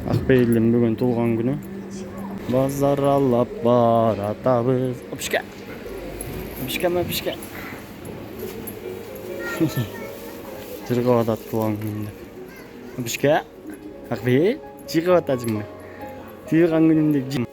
Akbeyli'nin bugün tuğan günü. Bazar alap baratabız. Öpüşke. Öpüşke mi öpüşke? Çırgıvadat tuğan gününde. Öpüşke. Akbey. Çırgıvadat cimri. Tuğan gününde cim.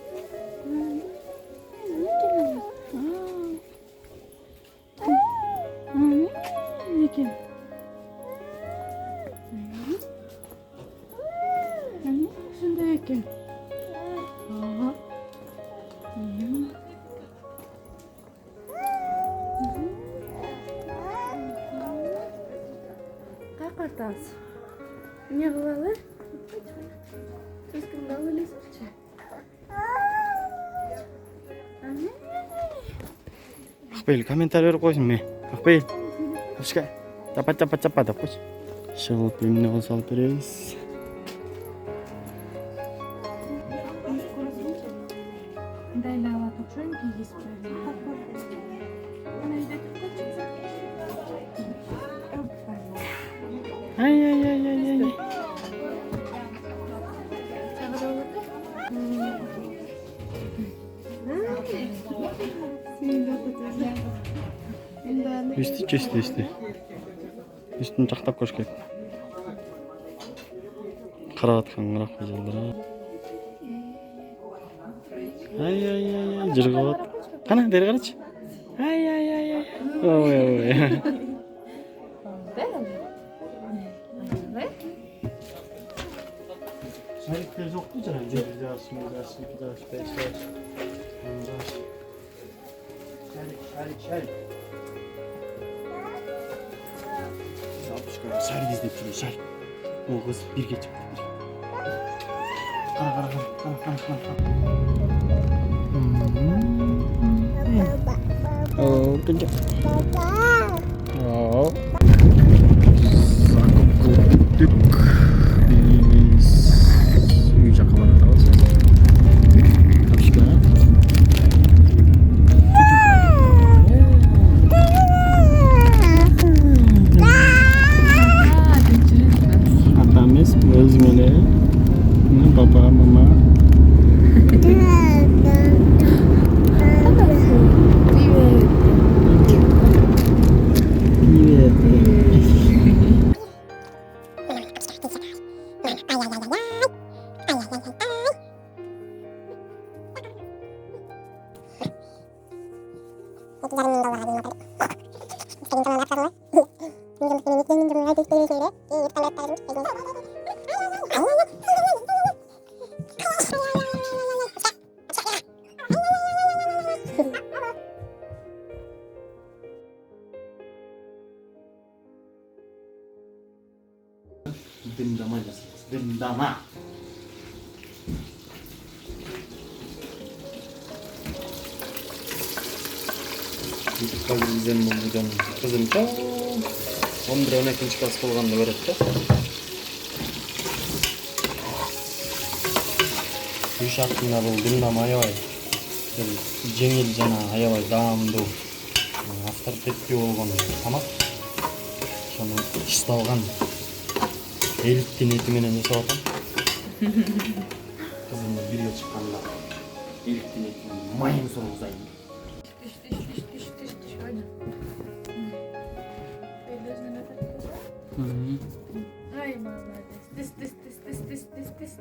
Kakak ne kılalı? Siz kimden öylesiniz? Akbey komentar koysun mu? Akbey. Öpüşke. Çapa da koş. Şöyle benimle olsa alırız. Ay. Üstü. Üstünü taktap koş gel. Karavatkan kırak güzeldir. Ay. Cırgıvat. Kana deri karaç. Ay. Oy. Şarikler yok mu canım? Cebizler, sümüzler, beşler. Şarik. Şarik izleyip duruyor, şarik. O kız bir geçip. Kara. Oh, kencang. Oh. Sakıp kuttuk. Biz uyuyacak havada da olsun. Kapışka. Atamiz özmene. Baba, mama. Dendama. Kaldı bizden buradan kızım ta 11-12 klas bolganda berет да. Үй шартында бул дендам аябай жеңил жана аябай даамдуу авторитеттүү болгон тамак. Ошону ишталган эликтин эти менен жасап атам. Кызымды бирге чыкканда эликтин этинин майын сургузайын. Ay молодец. Тыс.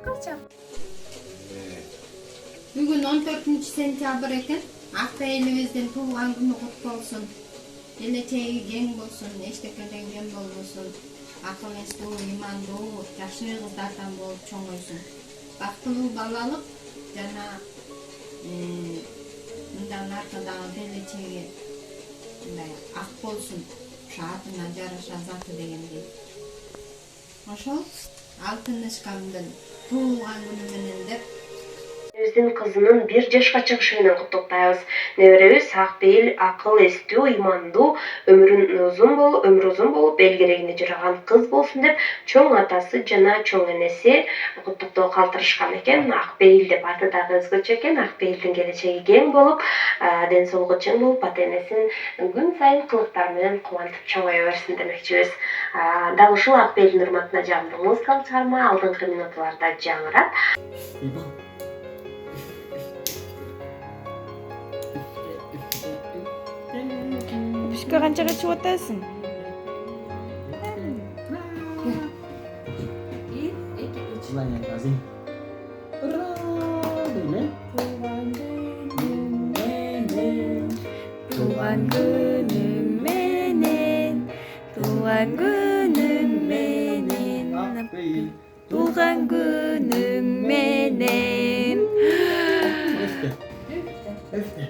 Kaçak. Bugün 14 sentyabr ekan. Akbeylimizden tuğan günü kutlu olsun. Geleceği gen bolsun, eştekeden gen bolsun. Akıl esli, imanlı, yaşlı kızlardan bolup çoğ olsun. Baktılуу balalık jana mындан arkadan geleceği ak bolsun. Şaatına жараша zаты degендей. Ошол алтын ышкамдын туылган күнү менен деп неберебиздин кызынын 1 жашка чыгышы менен куттуктайбыз. Неберебиз Акбейил акыл эстүү, ыймандуу, өмүрү узун болуп, эл керегине жараган кыз болсун деп чоң атасы жана чоң энеси куттуктоо калтырышкан экен. Акбейил деп аты дагы өзгөчө экен. Акбейилдин келечеги кең болуп, ден соолугу чың болуп, ата энесин күн сайын кылыктары менен кубантып чоңое берсин демекчибиз. Дал ушул Акбейилдин урматына жагымдуу музыкалык чыгарма алдыңкы минутларда жаңырат. Бишке канчага чыгып атасың? Желание газин. Ура! Дейме? Туган күнүм менен, туган күнүм менен, Акбейил. туган күнүм менен. Öfte.